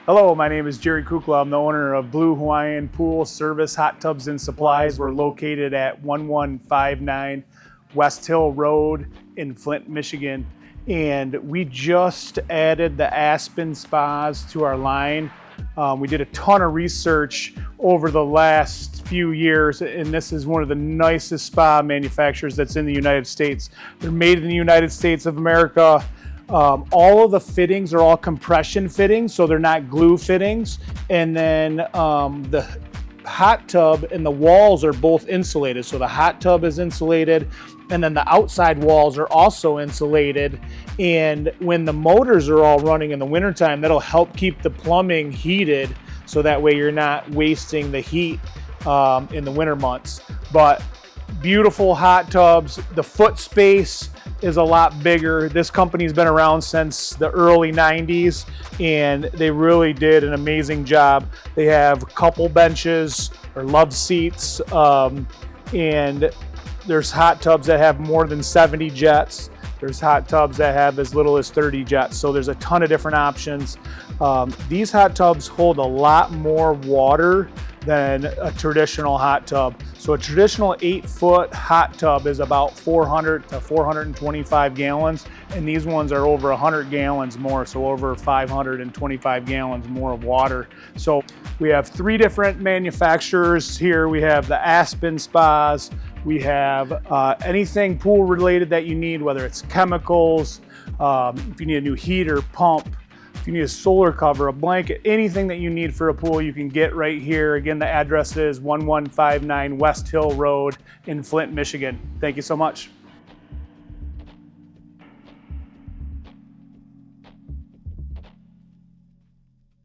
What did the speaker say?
Hello, my name is Jerry Kukla. I'm the owner of Blue Hawaiian Pool Service Hot Tubs and Supplies. We're located at 1159 West Hill Road in Flint, Michigan. And we just added the Aspen spas to our line. We did a ton of research over the last few years, and this is one of the nicest spa manufacturers that's in the United States. They're made in the United States of America. All of the fittings are all compression fittings, so they're not glue fittings. And then the hot tub and the walls are both insulated. So the hot tub is insulated, and then the outside walls are also insulated. And when the motors are all running in the wintertime, that'll help keep the plumbing heated, so that way you're not wasting the heat in the winter months. But beautiful hot tubs. The foot space is a lot bigger. This company's been around since the early 90s, and they really did an amazing job. They have couple benches or love seats, and there's hot tubs that have more than 70 jets. There's hot tubs that have as little as 30 jets. So there's a ton of different options. These hot tubs hold a lot more water than a traditional hot tub. So a traditional 8-foot hot tub is about 400 to 425 gallons, and these ones are over 100 gallons more, so over 525 gallons more of water. So we have 3 different manufacturers here. We have the Aspen spas, we have anything pool related that you need, whether it's chemicals, if you need a new heater, pump, if you need a solar cover, a blanket, anything that you need for a pool, you can get right here. Again, the address is 1159 West Hill Road in Flint, Michigan. Thank you so much.